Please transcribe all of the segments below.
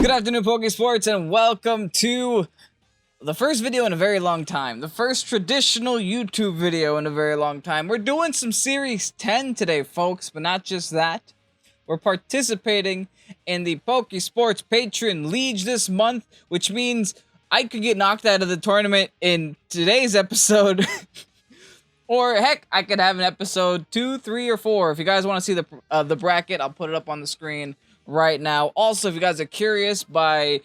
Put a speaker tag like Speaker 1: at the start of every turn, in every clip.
Speaker 1: Good afternoon, Pokésports, and welcome to the first video in a very long time. The first traditional YouTube video in a very long time. We're doing some Series 10 today, folks, but not just that. We're participating in the Pokésports Patron Liege this month, which means I could get knocked out of the tournament in today's episode. Or, heck, I could have an episode 2, 3, or 4. If you guys want to see the bracket, I'll put it up on the screen right now. Also, if you guys are curious by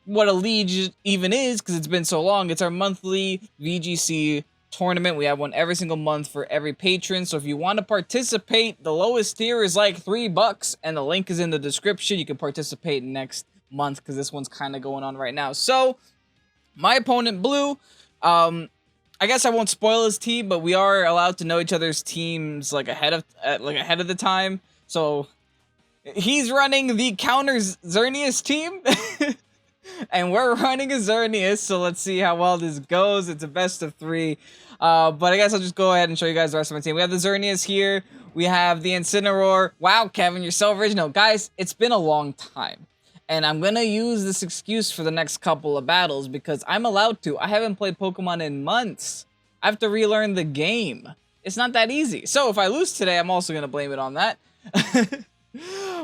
Speaker 1: what a Liege even is, because it's been so long, it's our monthly VGC tournament. We have one every single month for every patron. So if you want to participate, the lowest tier is like $3, and the link is in the description. You can participate next month, because this one's kind of going on right now. So, my opponent, Blue, I guess I won't spoil his team, but we are allowed to know each other's teams like ahead of the time. So he's running the counter XERNEAS team, and we're running a XERNEAS. So let's see how well this goes. It's a best of 3, but I guess I'll just go ahead and show you guys the rest of my team. We have the XERNEAS here. We have the Incineroar. Wow, Kevin, you're so original, guys. It's been a long time. And I'm going to use this excuse for the next couple of battles because I'm allowed to. I haven't played Pokemon in months. I have to relearn the game. It's not that easy. So if I lose today, I'm also going to blame it on that.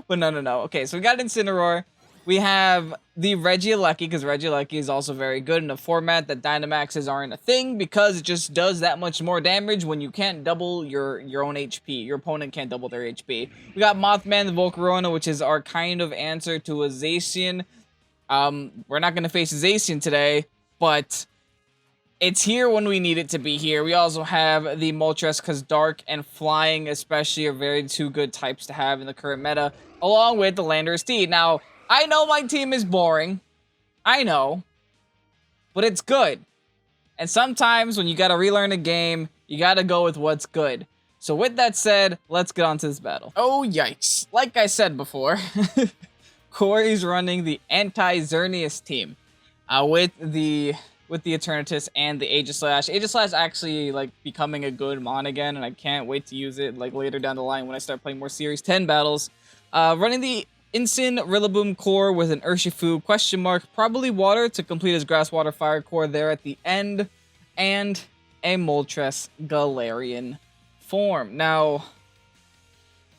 Speaker 1: But no. Okay, so we got Incineroar. We have the Regieleki, because Regieleki is also very good in a format that Dynamaxes aren't a thing, because it just does that much more damage when you can't double your own HP. Your opponent can't double their HP. We got Mothman, the Volcarona, which is our kind of answer to a Zacian. We're not going to face a Zacian today, but it's here when we need it to be here. We also have the Moltres, because Dark and Flying especially are very two good types to have in the current meta, along with the Landorus Steed. Now, I know my team is boring. I know. But it's good. And sometimes when you gotta relearn a game, you gotta go with what's good. So with that said, let's get on to this battle. Oh, yikes. Like I said before, Corey's running the anti-XERNEAS team. With the Eternatus and the Aegislash. Aegislash actually like becoming a good mon again, and I can't wait to use it like later down the line when I start playing more Series 10 battles. Running the Incin Rillaboom core with an Urshifu question mark, probably water to complete his grass water fire core there at the end, and a Moltres Galarian form. Now,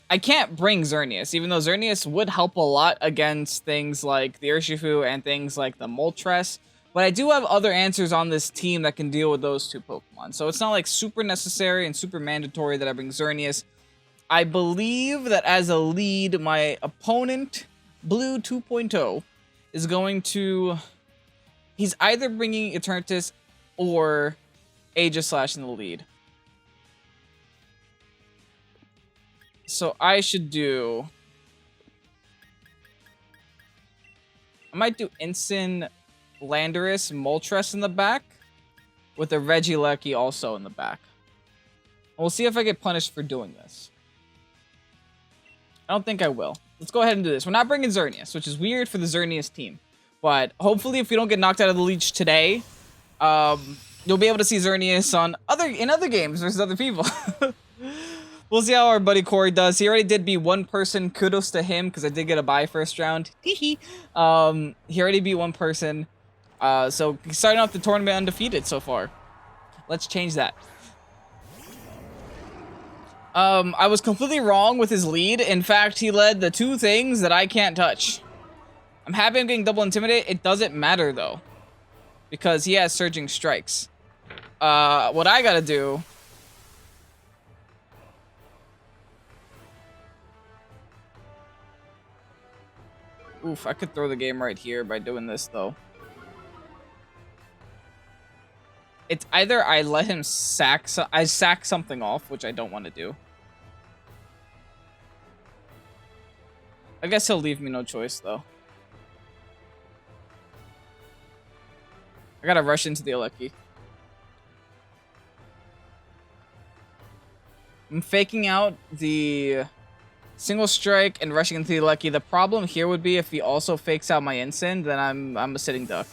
Speaker 1: I can't bring XERNEAS, even though XERNEAS would help a lot against things like the Urshifu and things like the Moltres, but I do have other answers on this team that can deal with those two Pokemon, so it's not like super necessary and super mandatory that I bring XERNEAS. I believe that as a lead, my opponent, Blue 2.0, is going to... He's either bringing Eternatus or Aegislash in the lead. So I should do... I might do Incin, Landorus, Moltres in the back, with a Regieleki also in the back. We'll see if I get punished for doing this. I don't think I will. Let's go ahead and do this. We're not bringing XERNEAS, which is weird for the XERNEAS team. But hopefully, if we don't get knocked out of the Leech today, you'll be able to see XERNEAS in other games versus other people. We'll see how our buddy Corey does. He already did beat one person. Kudos to him, because I did get a bye first round. He already beat one person. So he's starting off the tournament undefeated so far. Let's change that. I was completely wrong with his lead. In fact, he led the 2 things that I can't touch. I'm happy I'm getting double intimidate. It doesn't matter, though, because he has surging strikes. What I gotta do... Oof, I could throw the game right here by doing this, though. It's either I let him sack something off, which I don't want to do. I guess he'll leave me no choice, though. I gotta rush into the Aleki. I'm faking out the single strike and rushing into the Aleki. The problem here would be if he also fakes out my Incin, then I'm a sitting duck.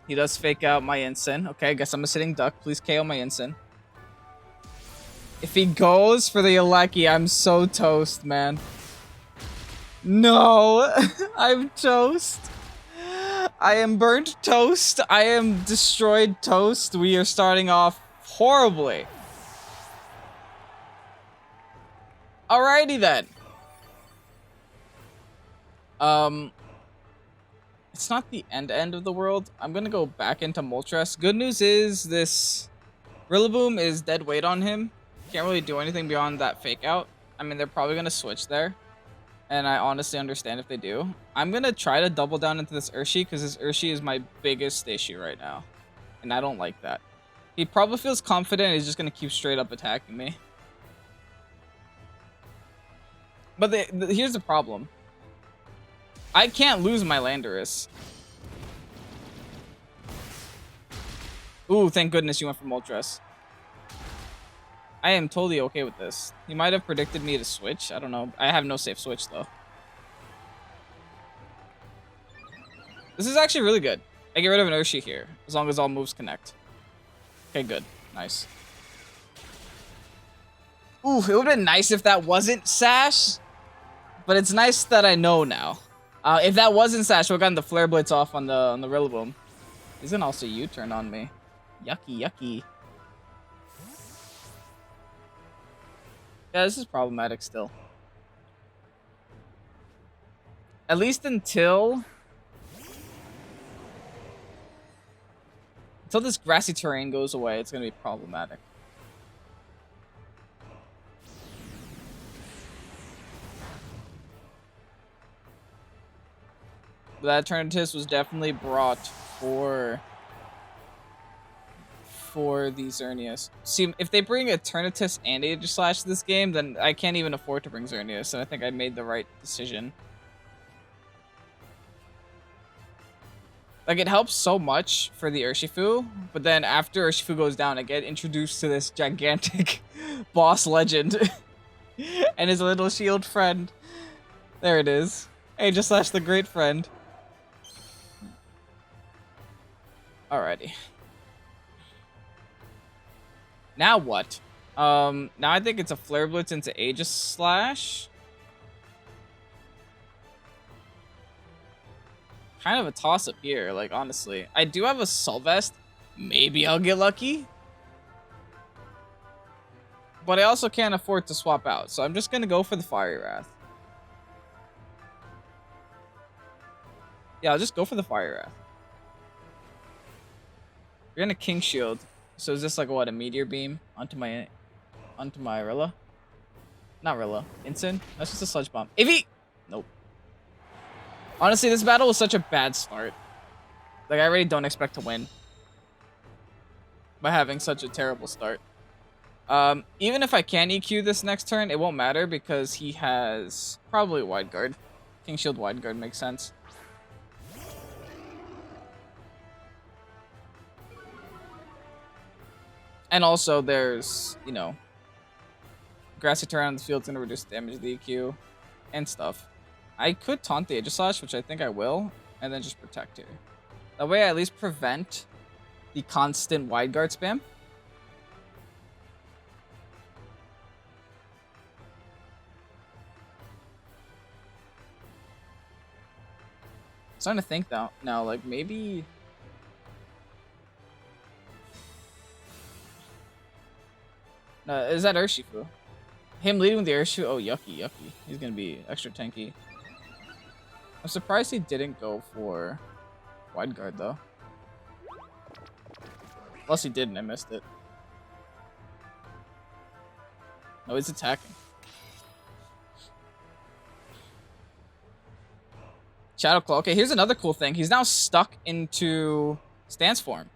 Speaker 1: He does fake out my Incin. Okay, I guess I'm a sitting duck. Please KO my Incin. If he goes for the Aleki, I'm so toast, man. No, I'm toast. I am burnt toast. I am destroyed toast. We are starting off horribly. Alrighty then. It's not the end of the world. I'm gonna go back into Moltres. Good news is this Rillaboom is dead weight on him. Can't really do anything beyond that fake out. I mean, they're probably gonna switch there. And I honestly understand if they do. I'm gonna try to double down into this Urshi because this Urshi is my biggest issue right now. And I don't like that. He probably feels confident he's just gonna keep straight up attacking me. But here's the problem. I can't lose my Landorus. Ooh, thank goodness you went for Moltres. I am totally okay with this. He might have predicted me to switch. I don't know. I have no safe switch, though. This is actually really good. I get rid of an Urshi here, as long as all moves connect. Okay, good. Nice. Ooh, it would have been nice if that wasn't Sash. But it's nice that I know now. If that wasn't Sash, we've gotten the Flare Blitz off on the Rillaboom. He's gonna also U-turn on me. Yucky, yucky. Yeah, this is problematic still. At least until this grassy terrain goes away, it's gonna be problematic. That Eternatus was definitely brought for the XERNEAS. See, if they bring Eternatus and Aegislash to this game, then I can't even afford to bring XERNEAS, and I think I made the right decision. Like, it helps so much for the Urshifu, but then after Urshifu goes down, I get introduced to this gigantic boss legend and his little shield friend. There it is. Aegislash, the great friend. Alrighty. Now what? Now I think it's a Flare Blitz into Aegislash. Kind of a toss-up here, like, honestly. I do have a Solvest. Maybe I'll get lucky. But I also can't afford to swap out, so I'm just gonna go for the Fiery Wrath. Yeah, I'll just go for the Fiery Wrath. We're gonna King Shield. So is this like what, a Meteor Beam onto my Rilla? Not Rilla. Incin? That's just a Sludge Bomb. Eevee! Nope. Honestly, this battle was such a bad start. Like, I really don't expect to win by having such a terrible start. Even if I can EQ this next turn, it won't matter because he has probably Wide Guard. King Shield Wide Guard makes sense. And also, there's, you know, grassy terrain on the field is going to reduce damage to the EQ and stuff. I could taunt the Aegislash, which I think I will, and then just protect here. That way I at least prevent the constant Wide Guard spam. I'm starting to think now, like, maybe... is that Urshifu? Him leading with the Urshifu? Oh, yucky, yucky. He's gonna be extra tanky. I'm surprised he didn't go for Wide Guard, though. Unless he did and I missed it. No, he's attacking. Shadow Claw. Okay, here's another cool thing. He's now stuck into stance form.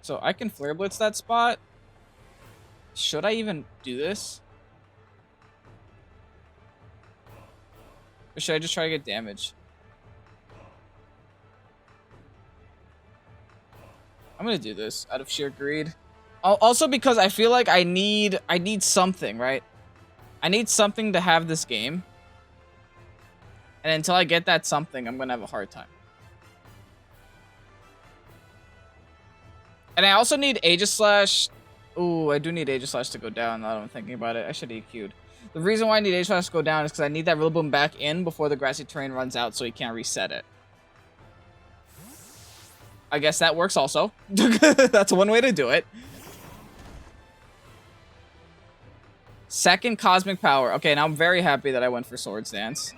Speaker 1: So I can Flare Blitz that spot. Should I even do this? Or should I just try to get damage? I'm gonna do this out of sheer greed. Also because I feel like I need something, right? I need something to have this game. And until I get that something, I'm gonna have a hard time. And I also need Aegislash. Ooh, I do need Aegislash to go down now that I'm thinking about it. I should EQ'd. The reason why I need Aegislash to go down is because I need that Rillaboom back in before the grassy terrain runs out so he can't reset it. I guess that works also. That's one way to do it. Second Cosmic Power. Okay, now I'm very happy that I went for Swords Dance.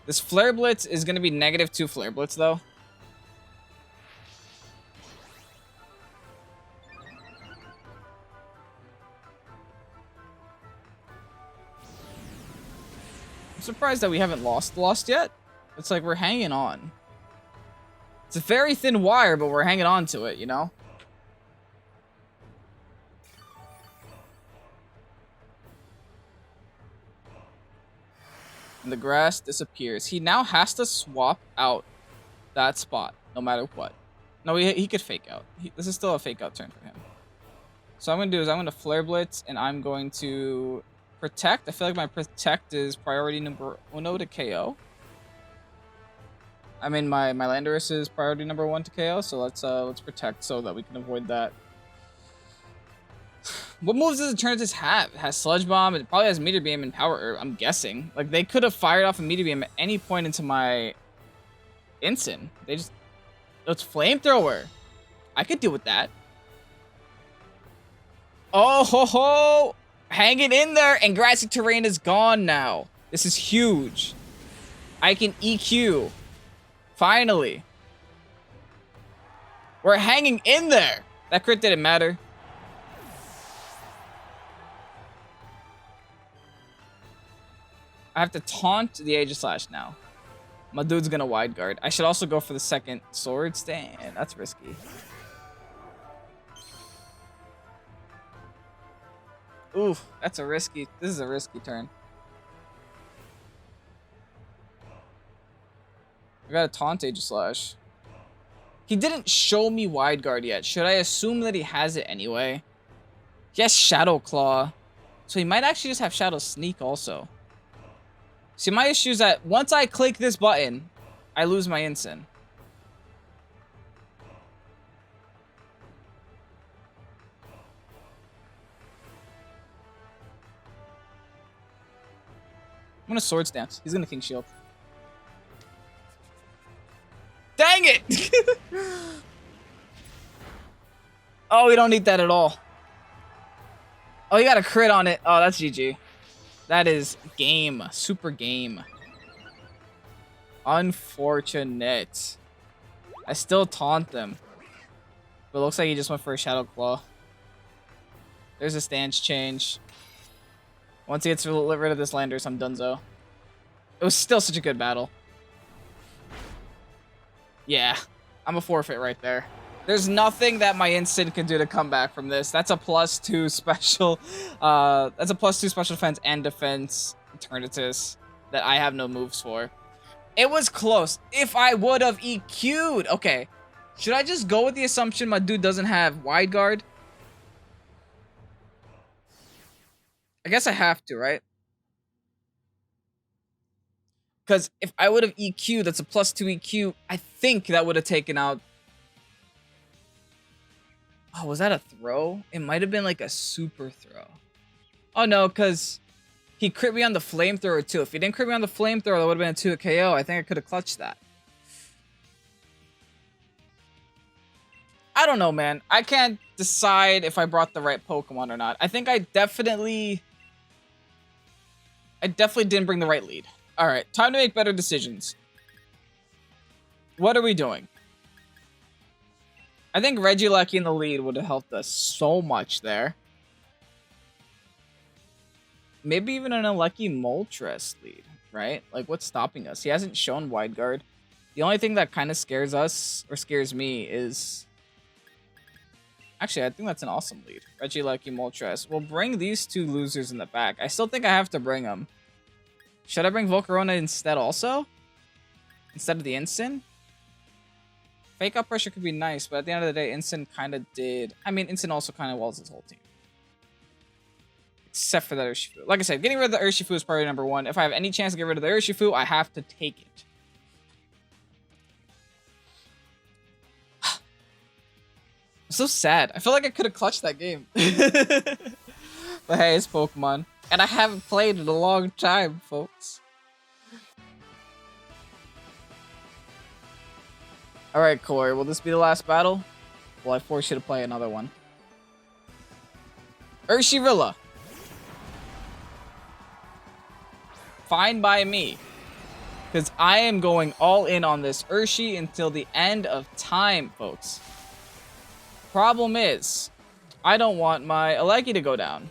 Speaker 1: This Flare Blitz is going to be -2 Flare Blitz, though. I'm surprised that we haven't lost yet. It's like we're hanging on. It's a very thin wire, but we're hanging on to it, you know? And the grass disappears. He now has to swap out that spot, no matter what. No, he could fake out. This is still a fake out turn for him. So what I'm going to do is I'm going to Flare Blitz, and I'm going to Protect. I feel like my Protect is priority number 1 to KO. I mean, my Landorus is priority number 1 to KO, so let's Protect so that we can avoid that. What moves does Eternatus have? It has Sludge Bomb. It probably has Meteor Beam and Power Herb, I'm guessing. Like, they could have fired off a Meteor Beam at any point into my Ensign. They just... It's Flamethrower. I could deal with that. Oh, ho, ho! Hanging in there, and Grassy Terrain is gone now. This is huge. I can EQ. Finally. We're hanging in there. That crit didn't matter. I have to taunt the Aegislash now. My dude's gonna Wide Guard. I should also go for the second Swords. Damn, that's risky. Ooh, that's a risky... This is a risky turn. I got a taunt Aegislash. He didn't show me Wide Guard yet. Should I assume that he has it anyway? He has Shadow Claw. So he might actually just have Shadow Sneak also. See, my issue is that once I click this button, I lose my Ensign. I'm gonna Swords Dance. He's gonna King Shield. Dang it! Oh, we don't need that at all. Oh, you got a crit on it. Oh, that's GG. That is game. Super game. Unfortunate. I still taunt them. But it looks like he just went for a Shadow Claw. There's a stance change. Once he gets rid of this Landorus, I'm donezo. It was still such a good battle. Yeah. I'm a forfeit right there. There's nothing that my Instant can do to come back from this. That's a +2 special. That's a +2 special defense and defense Eternatus that I have no moves for. It was close. If I would have EQ'd. Okay. Should I just go with the assumption my dude doesn't have Wide Guard? I guess I have to, right? Because if I would have EQ'd, that's a +2 EQ. I think that would have taken out... Oh, was that a throw? It might have been like a super throw. Oh, no, because he crit me on the Flamethrower, too. If he didn't crit me on the Flamethrower, that would have been a 2 KO. I think I could have clutched that. I don't know, man. I can't decide if I brought the right Pokemon or not. I think I definitely didn't bring the right lead. All right, time to make better decisions. What are we doing? I think Regieleki in the lead would have helped us so much there. Maybe even an Alecki Moltres lead, right? Like, what's stopping us? He hasn't shown Wide Guard. The only thing that kind of scares us, or scares me, is... Actually, I think that's an awesome lead. Regieleki Moltres. We'll bring these two losers in the back. I still think I have to bring them. Should I bring Volcarona instead also? Instead of the Ensign? Fake Out Pressure could be nice, but at the end of the day, Ensign kind of did... I mean, Ensign also kind of walls his whole team. Except for that Urshifu. Like I said, getting rid of the Urshifu is priority number 1. If I have any chance to get rid of the Urshifu, I have to take it. I'm so sad. I feel like I could have clutched that game. But hey, it's Pokemon. And I haven't played in a long time, folks. Alright, Corey, will this be the last battle? Well, I force you to play another one. Urshirilla. Fine by me. Because I am going all in on this Urshi until the end of time, folks. Problem is, I don't want my Aleki to go down.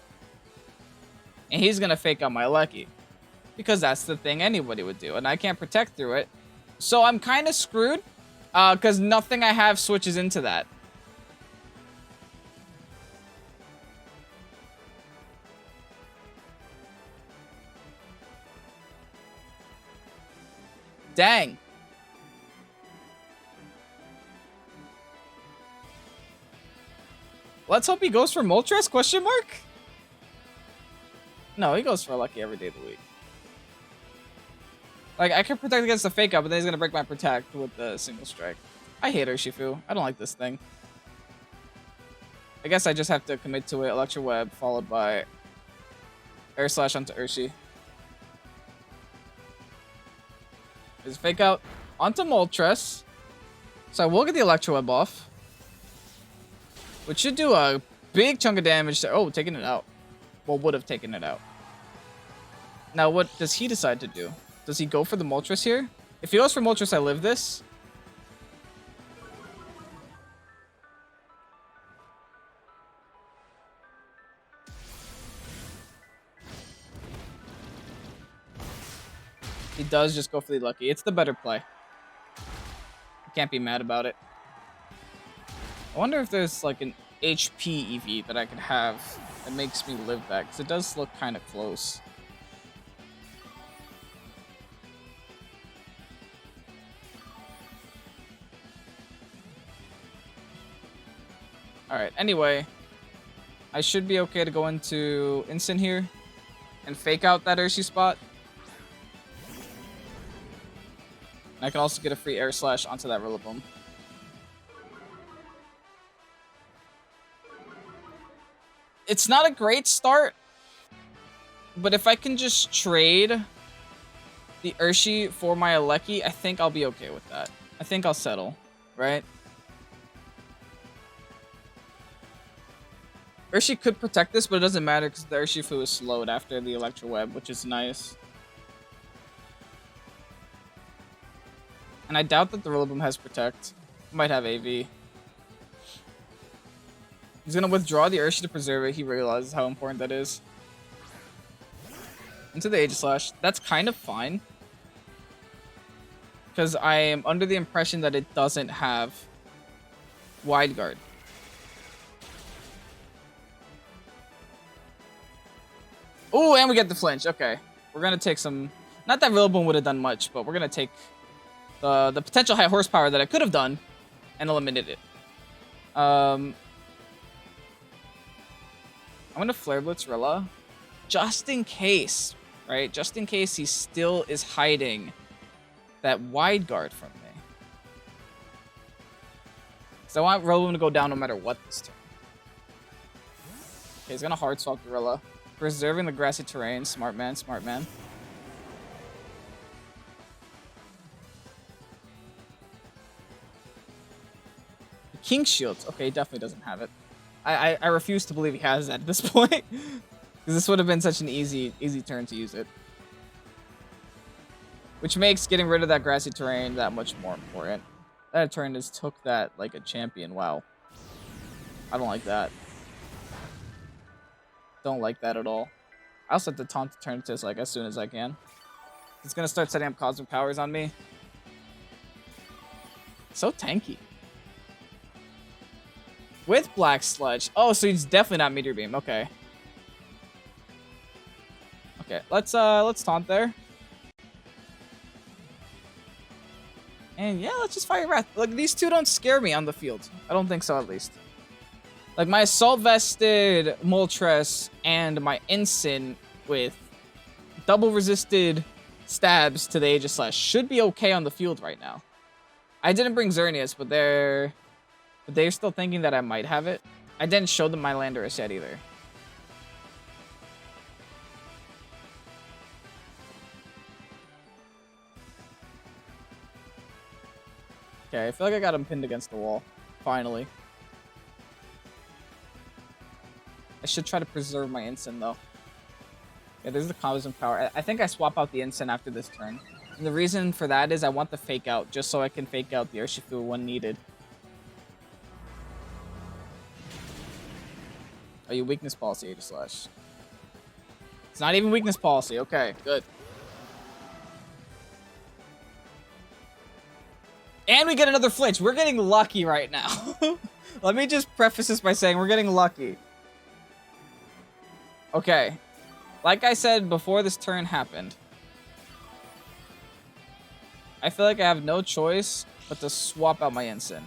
Speaker 1: And he's going to fake out my Aleki. Because that's the thing anybody would do. And I can't protect through it. So I'm kind of screwed. Because nothing I have switches into that. Dang. Let's hope he goes for Moltres, question mark? No, he goes for Lucky every day of the week. Like, I can protect against the fake out, but then he's gonna break my protect with the single strike. I hate Urshifu. I don't like this thing. I guess I just have to commit to it. Electro Web, followed by Air Slash onto Urshi. There's fake out onto Moltres. So I will get the Electro Web off. Which should do a big chunk of damage to... Oh, taking it out. Well, would have taken it out. Now, what does he decide to do? Does he go for the Moltres here? If he goes for Moltres, I live this. He does just go for the Lucky. It's the better play. I can't be mad about it. I wonder if there's like an HP EV that I could have that makes me live that, because it does look kind of close. Alright, anyway. I should be okay to go into Instant here and fake out that Urshi spot. And I can also get a free Air Slash onto that Rillaboom. It's not a great start, but if I can just trade the Urshi for my Aleki, I think I'll be okay with that. I think I'll settle, right? Urshi could protect this, but it doesn't matter because the Urshifu is slowed after the Electro Web, which is nice. And I doubt that the Rillaboom has Protect. Might have AV. He's gonna withdraw the Urshi to preserve it. He realizes how important that is. Into the Aegislash. That's kind of fine. Because I am under the impression that it doesn't have Wide Guard. Oh, and we get the flinch. Okay. We're gonna take some... Not that Rillaboom would have done much, but we're gonna take the potential high horsepower that I could have done and eliminate it. I'm gonna Flare Blitz Rilla. Just in case, right? Just in case he still is hiding that Wide Guard from me. So I want Rillaboom to go down no matter what this turn. Okay, he's gonna Hard Swap Gorilla. Preserving the grassy terrain. Smart man, smart man. King Shields. Okay, he definitely doesn't have it. I refuse to believe he has that at this point. Because this would have been such an easy turn to use it. Which makes getting rid of that grassy terrain that much more important. That turn just took that like a champion. Wow. I don't like that. Don't like that at all. I also have to taunt the turn to like as soon as I can. It's gonna start setting up cosmic powers on me. So tanky. With Black Sludge. Oh, so he's definitely not Meteor Beam. Okay. Okay, let's taunt there. And yeah, let's just Fire Wrath. Like, these two don't scare me on the field. I don't think so, at least. Like, my Assault Vested Moltres and my Ensign with double resisted stabs to the Aegislash should be okay on the field right now. I didn't bring XERNEAS, but they're But they're still thinking that I might have it. I didn't show them my Landorus yet either. Okay, I feel like I got him pinned against the wall. Finally. I should try to preserve my Instant, though. Yeah, there's the Cosmic Power. I think I swap out the Instant after this turn. And the reason for that is I want the Fake Out, just so I can Fake Out the Urshifu when needed. Oh, you Weakness Policy, Aegislash. It's not even Weakness Policy. Okay, good. And we get another flinch. We're getting lucky right now. Let me just preface this by saying we're getting lucky. Okay. Like I said before this turn happened, I feel like I have no choice but to swap out my Instant.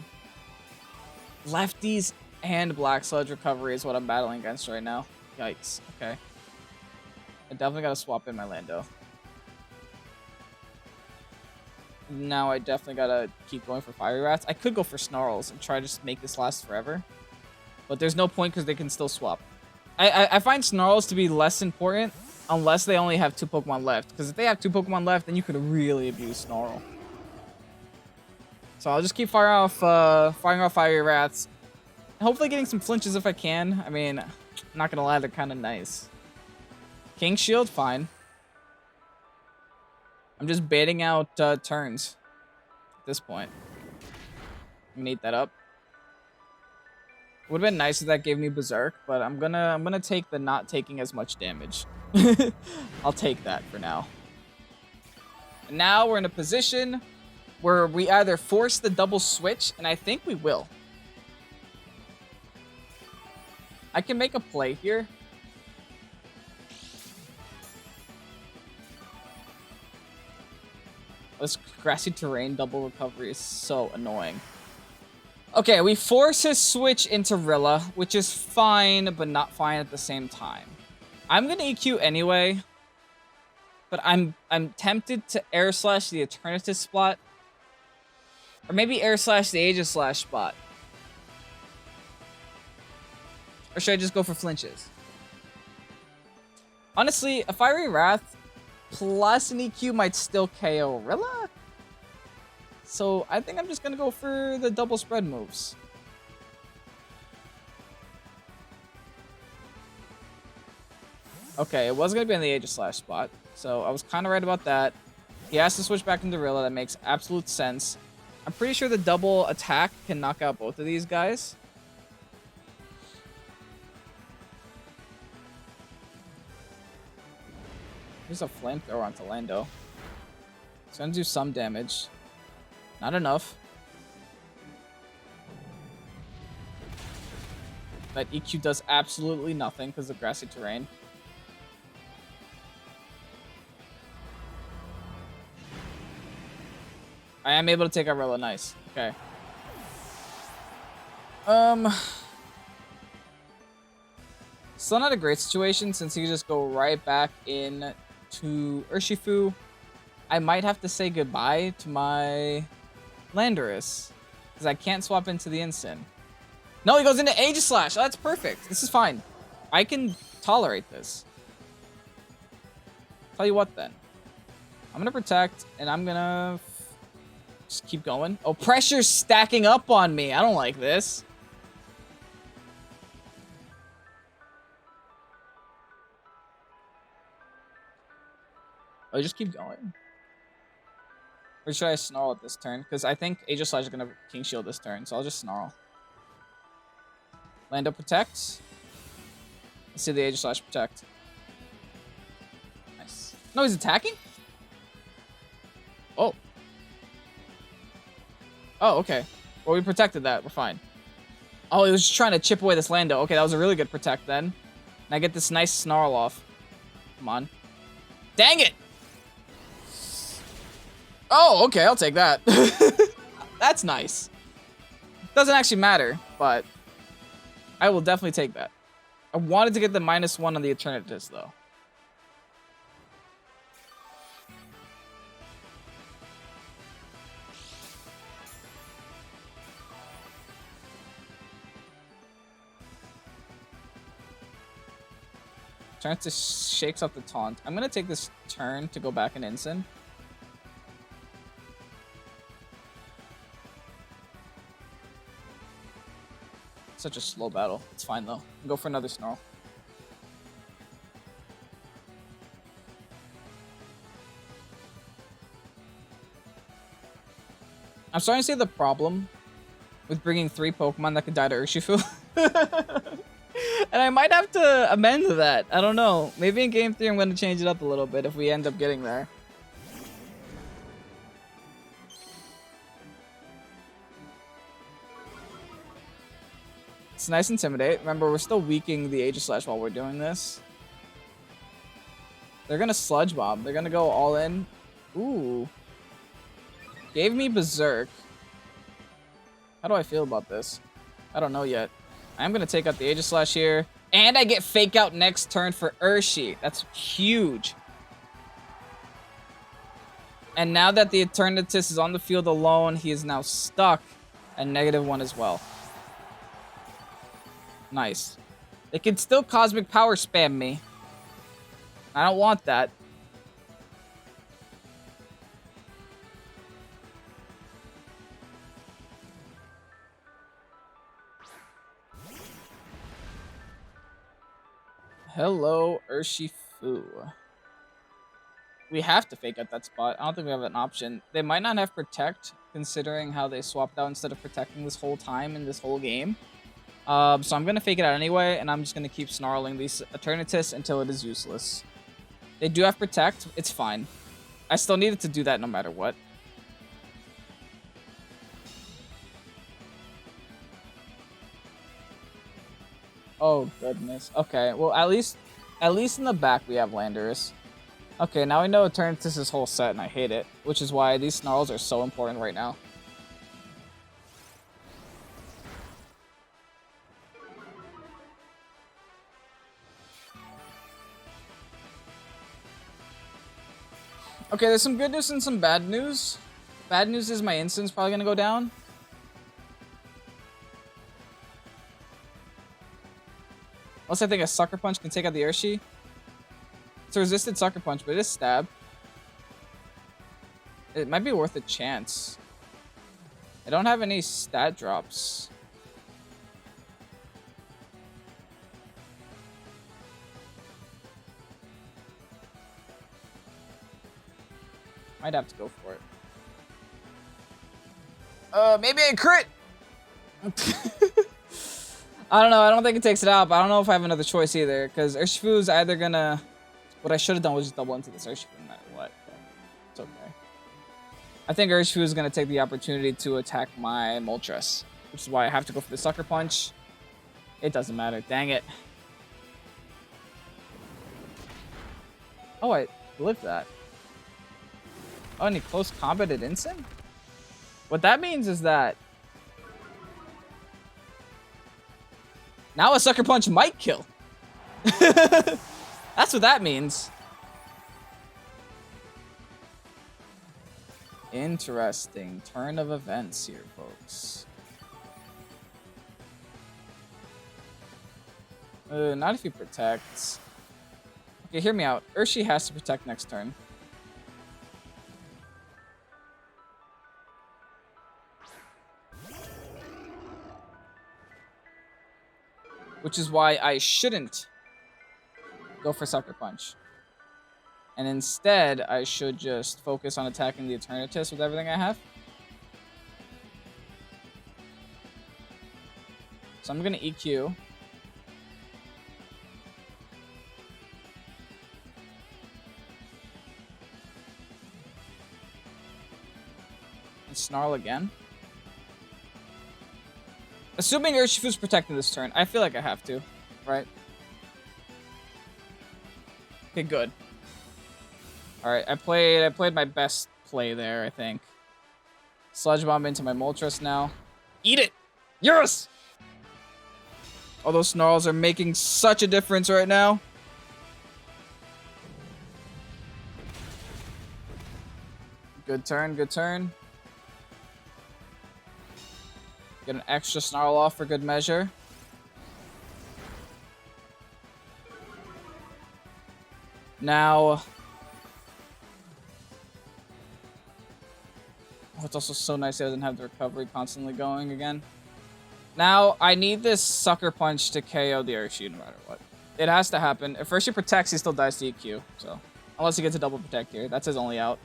Speaker 1: Lefties and Black Sludge Recovery is what I'm battling against right now. Yikes. Okay. I definitely gotta swap in my Lando. Now I definitely gotta keep going for Fiery Rats. I could go for Snarls and try to just make this last forever. But there's no point because they can still swap. I find Snarls to be less important unless they only have 2 Pokemon left. Because if they have 2 Pokemon left, then you could really abuse Snarl. So I'll just keep firing off Fiery Rats. Hopefully getting some flinches if I can. I mean, I'm not gonna lie, they're kind of nice. King Shield, fine. I'm just baiting out turns at this point. I'm gonna eat that up. Would have been nice if that gave me Berserk, but I'm gonna take the not taking as much damage. I'll take that for now. And now we're in a position where we either force the double switch, and I think we will. I can make a play here. This grassy terrain double recovery is so annoying. Okay, we force his switch into Rilla, which is fine, but not fine at the same time. I'm gonna EQ anyway, but I'm tempted to Air Slash the Eternatus spot, or maybe Air Slash the Aegislash spot. Or should I just go for flinches? Honestly, a Fiery Wrath plus an EQ might still KO Rilla. So I think I'm just going to go for the double spread moves. Okay, it was going to be on the Aegislash spot. So I was kind of right about that. He has to switch back into Rilla. That makes absolute sense. I'm pretty sure the double attack can knock out both of these guys. There's a flamethrower onto Lando. It's gonna do some damage. Not enough. That EQ does absolutely nothing because of grassy terrain. I am able to take out Rilla. Nice. Okay. Still not a great situation since he can just go right back in to Urshifu. I might have to say goodbye to my Landorus because I can't swap into the Instant. No, he goes into Aegislash. Oh, that's perfect. This is fine. I can tolerate this. Tell you what then. I'm going to protect and I'm going to just keep going. Oh, pressure's stacking up on me. I don't like this. Oh, just keep going. Or should I Snarl at this turn? Because I think Aegislash is going to King Shield this turn, so I'll just Snarl. Lando protects. Let's see the Aegislash protect. Nice. No, he's attacking? Oh. Oh, okay. Well, we protected that. We're fine. Oh, he was just trying to chip away this Lando. Okay, that was a really good protect then. And I get this nice Snarl off. Come on. Dang it! Oh, okay, I'll take that. That's nice. Doesn't actually matter, but I will definitely take that. I wanted to get the -1 on the Eternatus, though. Eternatus shakes up the taunt. I'm gonna take this turn to go back and Ensign. Such a slow battle. It's fine though. Go for another Snarl. I'm starting to see the problem with bringing 3 Pokemon that could die to Urshifu. And I might have to amend that. I don't know. Maybe in Game 3 I'm going to change it up a little bit if we end up getting there. It's nice Intimidate. Remember, we're still weakening the Aegislash while we're doing this. They're going to Sludge Bomb. They're going to go all in. Ooh. Gave me Berserk. How do I feel about this? I don't know yet. I'm going to take out the Aegislash here. And I get Fake Out next turn for Urshi. That's huge. And now that the Eternatus is on the field alone, he is now stuck at -1 as well. Nice. They can still Cosmic Power spam me. I don't want that. Hello, Urshifu. We have to Fake Out that spot. I don't think we have an option. They might not have Protect, considering how they swapped out instead of protecting this whole time in this whole game. So I'm going to Fake It out anyway, and I'm just going to keep snarling these Eternatus until it is useless. They do have Protect. It's fine. I still needed to do that no matter what. Oh, goodness. Okay, well, at least in the back we have Landorus. Okay, now we know Eternatus is whole set, and I hate it, which is why these snarls are so important right now. Okay, there's some good news and some bad news. Bad news is my instant's probably gonna go down. Unless I think a Sucker Punch can take out the Urshi. It's a resisted Sucker Punch, but it is Stab. It might be worth a chance. I don't have any stat drops. Might have to go for it. Maybe I crit! I don't know. I don't think it takes it out, but I don't know if I have another choice either. Because Urshifu is either gonna... What I should have done was just double into this Urshifu no matter what. But it's okay. I think Urshifu is gonna take the opportunity to attack my Moltres. Which is why I have to go for the Sucker Punch. It doesn't matter. Dang it. Oh, I lived that. Oh, and he close combated Ensign? What that means is that now a Sucker Punch might kill. That's what that means. Interesting turn of events here, folks. Not if he protects. Okay, hear me out. Urshi has to protect next turn. Which is why I shouldn't go for Sucker Punch. And instead, I should just focus on attacking the Eternatus with everything I have. So I'm going to EQ. And Snarl again. Assuming Urshifu's protecting this turn, I feel like I have to, right? Okay, good. All right, I played my best play there, I think. Sludge Bomb into my Moltres now. Eat it! Yes! All those snarls are making such a difference right now. Good turn, good turn. Get an extra snarl off for good measure. Now... Oh, it's also so nice it doesn't have the recovery constantly going again. Now, I need this Sucker Punch to KO the Urshi no matter what. It has to happen. If Urshi protects, he still dies to EQ. So, unless he gets a double protect here. That's his only out.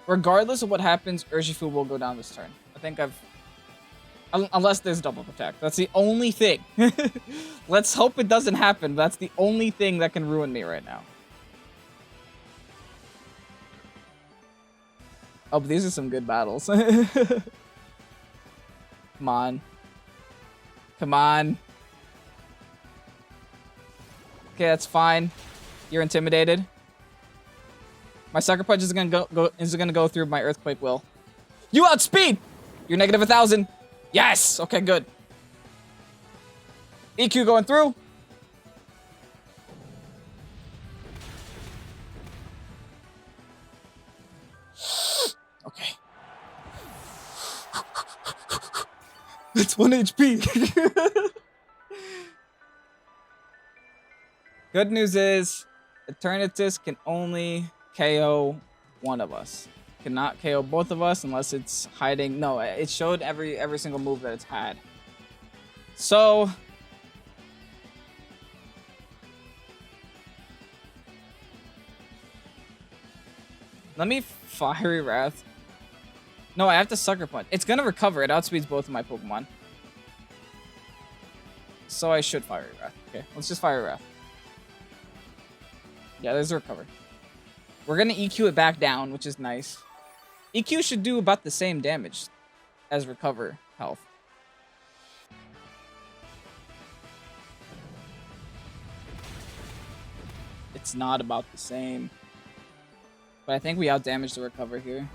Speaker 1: Regardless of what happens, Urshifu will go down this turn. I think I've... Unless there's double protect. That's the only thing. Let's hope it doesn't happen. That's the only thing that can ruin me right now. Oh, but these are some good battles. Come on. Come on. Okay, that's fine. You're intimidated. My Sucker Punch is gonna go through my Earthquake will. You outspeed! You're negative 1,000. Yes! Okay, good. EQ going through. Okay. That's 1 HP. Good news is, Eternatus can only KO one of us. Cannot KO both of us unless it's hiding. No, it showed every single move that it's had. So let me Fiery Wrath. No, I have to Sucker Punch. It's gonna recover. It outspeeds both of my Pokemon. So I should Fiery Wrath. Okay, let's just Fiery Wrath. Yeah, there's a recover. We're gonna EQ it back down, which is nice. EQ should do about the same damage as recover health. It's not about the same. But I think we outdamaged the recover here.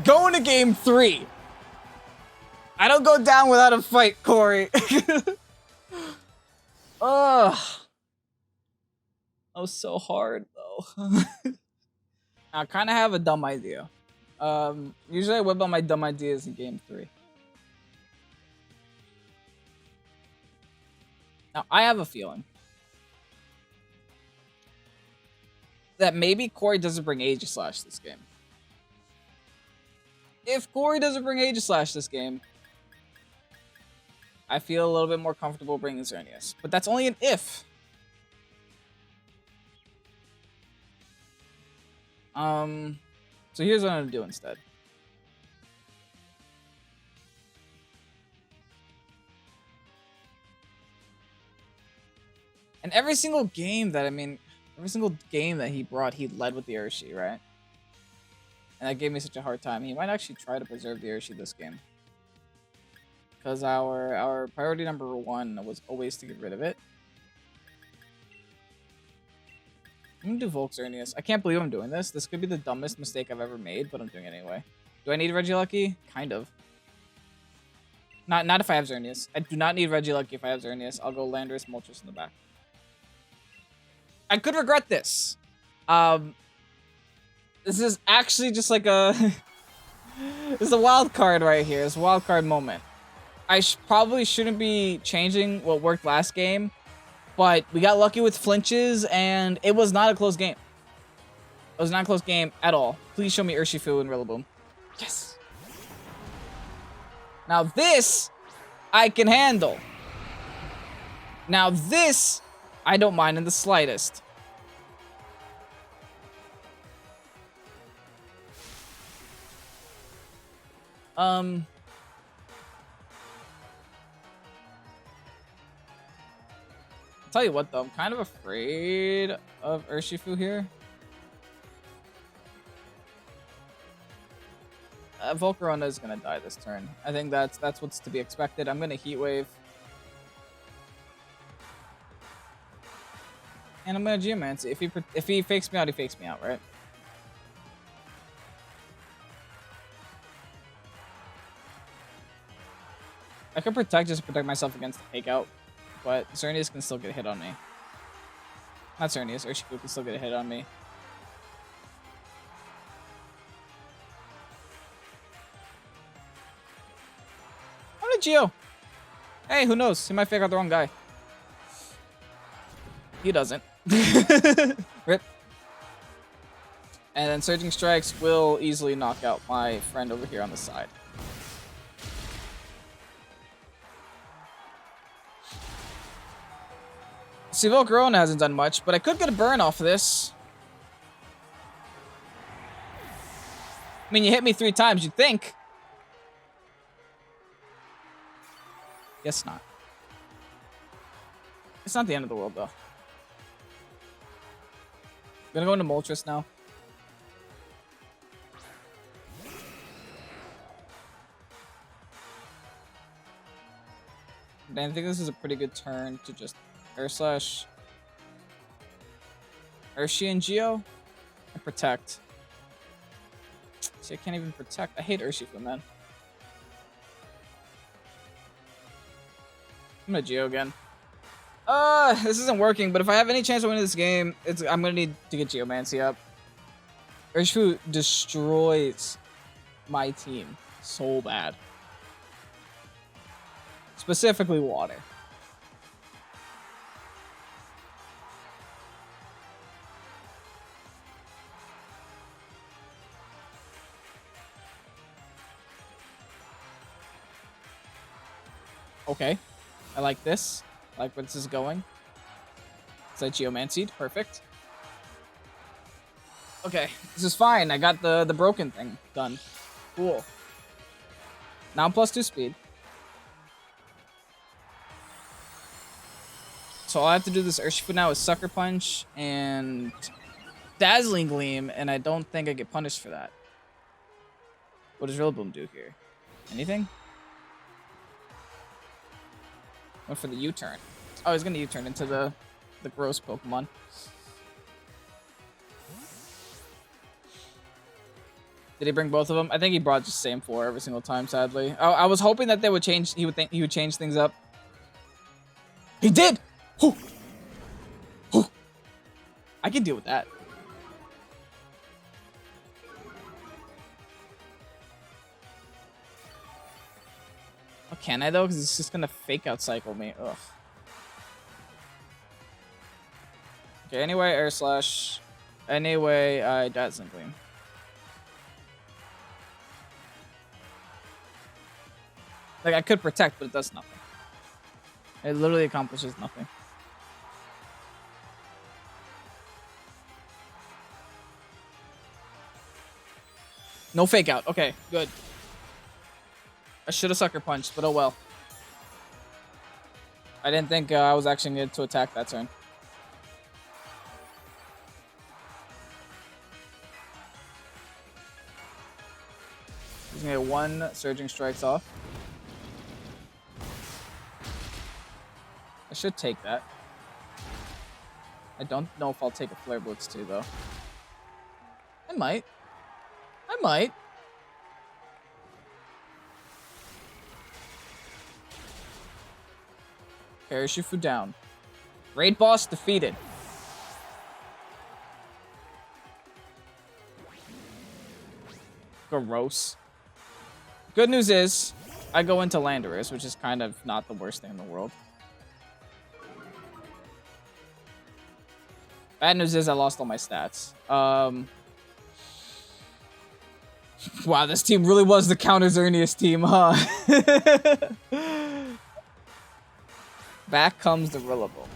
Speaker 1: Going to game 3. I don't go down without a fight, Corey. Ugh. That was so hard, though. I kind of have a dumb idea. Usually I whip out my dumb ideas in game 3. Now, I have a feeling that maybe Corey doesn't bring Aegislash this game. If Corey doesn't bring Aegislash this game, I feel a little bit more comfortable bringing XERNEAS. But that's only an if. So here's what I'm gonna do instead. And every single game that, every single game that he brought, he led with the Urshi, right? And that gave me such a hard time. He might actually try to preserve the Urshi this game. Because our priority number 1 was always to get rid of it. I'm gonna do Volk XERNEAS. I can't believe I'm doing this. This could be the dumbest mistake I've ever made, but I'm doing it anyway. Do I need Regieleki? Kind of. Not if I have XERNEAS. I do not need Regieleki if I have XERNEAS. I'll go Landorus, Moltres in the back. I could regret this. This is actually just like a... This is a wild card right here. It's a wild card moment. I probably shouldn't be changing what worked last game, but we got lucky with flinches, and it was not a close game. It was not a close game at all. Please show me Urshifu and Rillaboom. Yes! Now this, I can handle. Now this, I don't mind in the slightest. Tell you what though, I'm kind of afraid of Urshifu here. Volcarona is gonna die this turn. I think that's what's to be expected. I'm gonna Heat Wave. And I'm gonna Geomancy. If he fakes me out, he fakes me out, right? I could protect just to protect myself against the fake out, but XERNEAS can still get hit on me. Not XERNEAS. Urshifu can still get a hit on me. I'm a Geo. Hey, who knows? He might figure out the wrong guy. He doesn't. Rip. And then Surging Strikes will easily knock out my friend over here on the side. See, Volcarona hasn't done much, but I could get a burn off of this. I mean, you hit me 3 times, you'd think. Guess not. It's not the end of the world, though. I'm gonna go into Moltres now. And I think this is a pretty good turn to just Air Slash Urshi and Geo and Protect. See, I can't even Protect. I hate Urshifu, man. I'm gonna Geo again. This isn't working, but if I have any chance of winning this game, I'm gonna need to get Geomancy up. Urshifu destroys my team so bad. Specifically water. Okay. I like this. I like where this is going. Is that Geomancy? Perfect. Okay, this is fine. I got the broken thing done. Cool. Now I'm +2 speed. So all I have to do this Urshifu now is Sucker Punch and Dazzling Gleam, and I don't think I get punished for that. What does Rillaboom do here? Anything? Went for the U-turn. Oh, he's gonna U-turn into the gross Pokemon. Did he bring both of them? I think he brought just the same 4 every single time, sadly. Oh, I was hoping that they would change. He would change things up. He did! Whew. Whew. I can deal with that. Oh, can I though? Because it's just gonna fake out cycle me. Ugh. Okay, anyway, Air Slash. Anyway, Dazzling Gleam. Like, I could Protect, but it does nothing. It literally accomplishes nothing. No fake out. Okay, good. I should have Sucker Punched, but oh well. I didn't think I was actually going to attack that turn. He's going to get 1 Surging Strikes off. I should take that. I don't know if I'll take a Flare Blitz too, though. I might. I might. Urshifu down. Raid boss defeated. Gross. Good news is, I go into Landorus, which is kind of not the worst thing in the world. Bad news is I lost all my stats. Wow, this team really was the counter XERNEAS team, huh? Back comes the Rillaboom.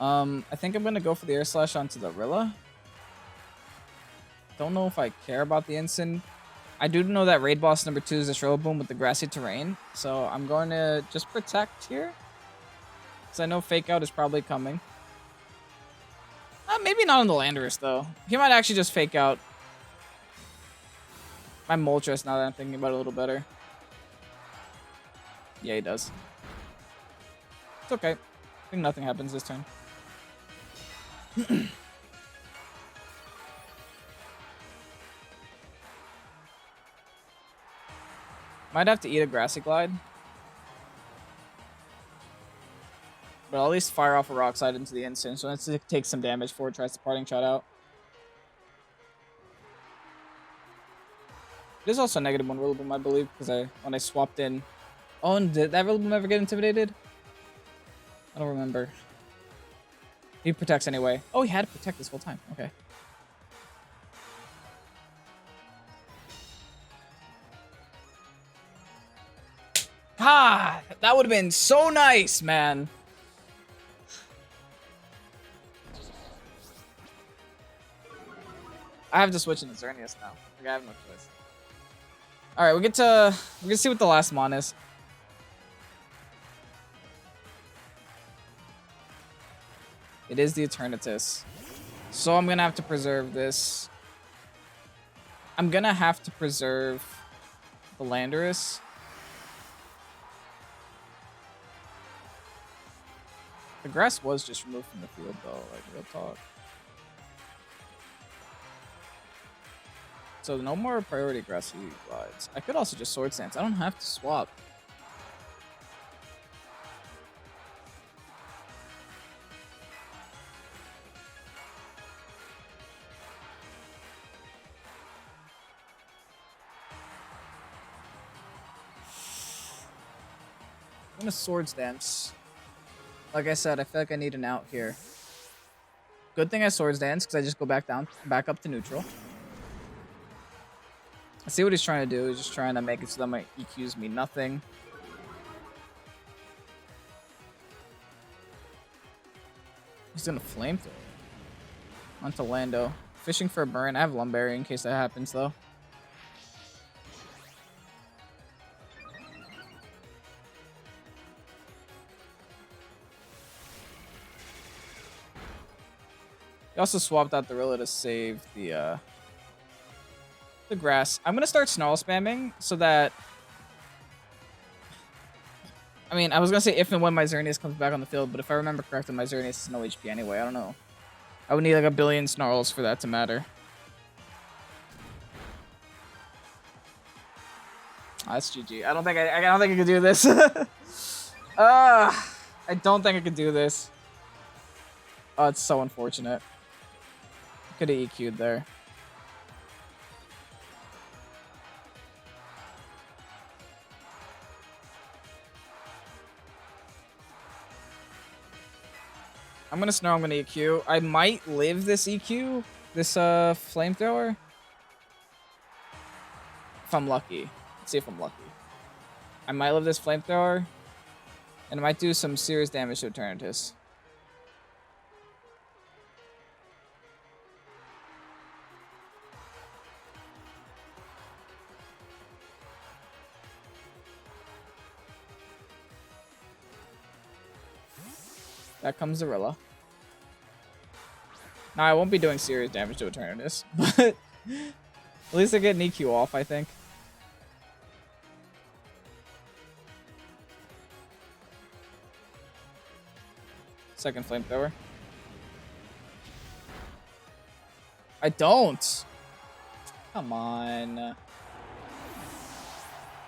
Speaker 1: I think I'm gonna go for the Air Slash onto the Rilla. Don't know if I care about the Instant. I do know that Raid Boss number 2 is this Rillaboom with the grassy terrain, so I'm going to just Protect here. Because I know Fake Out is probably coming. Maybe not on the Landorus, though. He might actually just Fake Out my Moltres now that I'm thinking about it a little better. Yeah, he does. It's okay. I think nothing happens this turn. Might have to eat a Grassy Glide. But I'll at least fire off a Rock Slide into the instant, so let's take some damage before it tries to Parting Shot out. There's also a negative one Rillaboom, I believe, because when I swapped in... Oh, and did that Rillaboom ever get intimidated? I don't remember. He protects anyway. Oh, he had to protect this whole time. Okay. God, that would have been so nice, man. I have to switch into XERNEAS now. Like, I have no choice. All right, we're gonna see what the last mon is. It is the Eternatus. So I'm gonna have to preserve this. I'm gonna have to preserve the Landorus. The grass was just removed from the field though, like real talk. So no more priority grassy glides. I could also just Sword Stance. I don't have to swap. I'm gonna Sword Stance. Like I said, I feel like I need an out here. Good thing I Sword Dance, because I just go back up to neutral. I see what he's trying to do. He's just trying to make it so that my EQs mean nothing. He's gonna Flamethrower onto Lando. Fishing for a burn. I have Lumberry in case that happens, though. He also swapped out the Rilla to save the grass. I'm gonna start Snarl spamming so that... I mean, I was gonna say if and when my XERNEAS comes back on the field, but if I remember correctly, my XERNEAS is no HP anyway. I don't know. I would need like a billion Snarls for that to matter. Oh, that's GG. I don't think I could do this. I don't think I could do this. Oh, it's so unfortunate. Could have EQ'd there. I'm gonna Snarl, I'm gonna EQ. I might live this EQ, this Flamethrower. If I'm lucky. Let's see if I'm lucky. I might live this Flamethrower. And I might do some serious damage to Eternatus. That comes Zorilla. Now, I won't be doing serious damage to Eternatus, but at least I get an EQ off, I think. Second Flamethrower. I don't! Come on.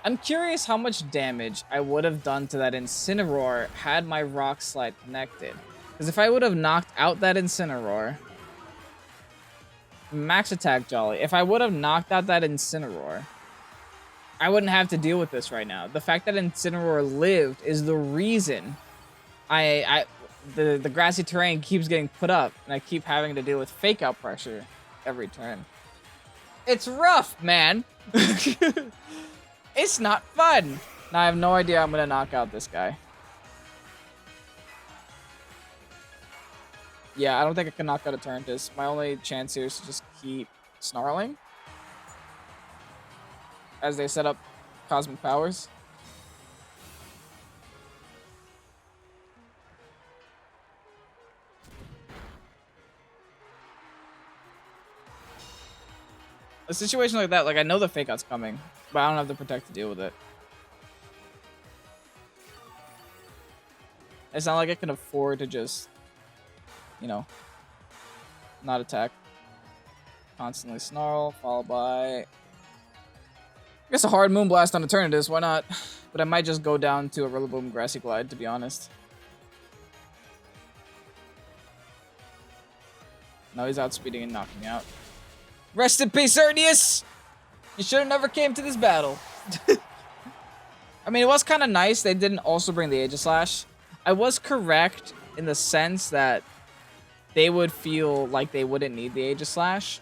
Speaker 1: I'm curious how much damage I would have done to that Incineroar had my Rock Slide connected. Because if I would have knocked out that Incineroar... Max attack Jolly. If I would have knocked out that Incineroar, I wouldn't have to deal with this right now. The fact that Incineroar lived is the reason the grassy terrain keeps getting put up, and I keep having to deal with fake out pressure every turn. It's rough, man. It's not fun. Now I have no idea I'm gonna knock out this guy. Yeah, I don't think I can knock out Eternatus. My only chance here is to just keep snarling as they set up Cosmic Powers. A situation like that, like I know the fake out's coming, but I don't have the Protect to deal with it. It's not like I can afford to just, you know, not attack. Constantly Snarl, followed by... I guess a hard Moonblast on Eternatus, why not? But I might just go down to a Rillaboom Grassy Glide, to be honest. No, he's outspeeding and knocking me out. Rest in peace, XERNEAS! You should have never came to this battle. I mean, it was kind of nice they didn't also bring the Aegislash. I was correct in the sense that they would feel like they wouldn't need the Aegislash.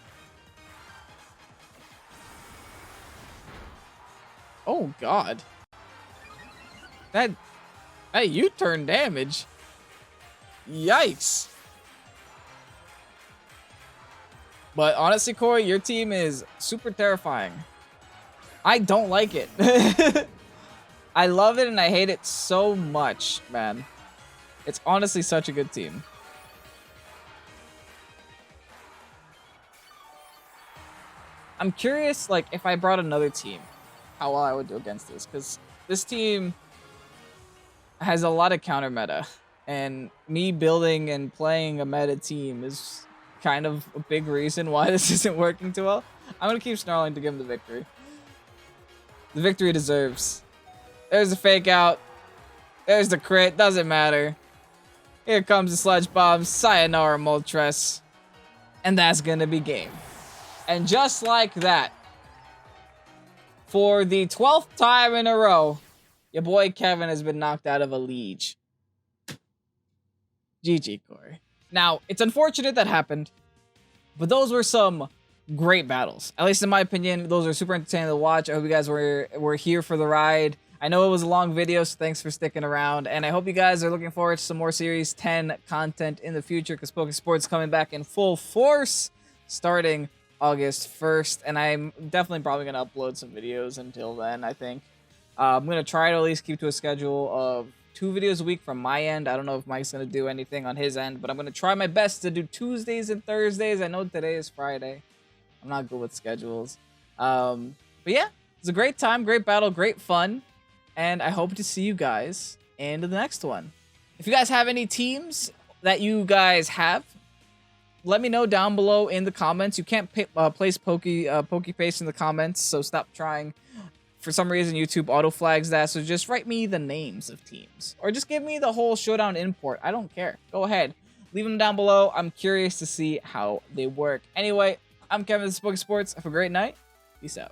Speaker 1: Oh, God. That U-turn damage. Yikes. But honestly, Corey, your team is super terrifying. I don't like it. I love it and I hate it so much, man. It's honestly such a good team. I'm curious, like, if I brought another team, how well I would do against this. Because this team has a lot of counter meta. And me building and playing a meta team is kind of a big reason why this isn't working too well. I'm going to keep snarling to give him the victory. The victory deserves. There's the fake out. There's the crit. Doesn't matter. Here comes the Sludge Bomb. Sayonara Moltres. And that's going to be game. And just like that, for the 12th time in a row, your boy Kevin has been knocked out of a liege. GG, Corey. Now, it's unfortunate that happened, but those were some great battles. At least in my opinion, those are super entertaining to watch. I hope you guys were here for the ride. I know it was a long video, so thanks for sticking around. And I hope you guys are looking forward to some more Series 10 content in the future, because Pokésports is coming back in full force starting August 1st. And I'm definitely probably going to upload some videos until then, I think. I'm going to try to at least keep to a schedule of 2 videos a week from my end. I don't know if Mike's going to do anything on his end, but I'm going to try my best to do Tuesdays and Thursdays. I know today is Friday. I'm not good with schedules. But yeah, it's a great time, great battle, great fun. And I hope to see you guys in the next one. If you guys have any teams that you guys have, let me know down below in the comments. You can't place Pokepaste in the comments, so stop trying. For some reason, YouTube auto-flags that, so just write me the names of teams. Or just give me the whole Showdown import. I don't care. Go ahead. Leave them down below. I'm curious to see how they work. Anyway, I'm Kevin, this is Pokésports. Have a great night. Peace out.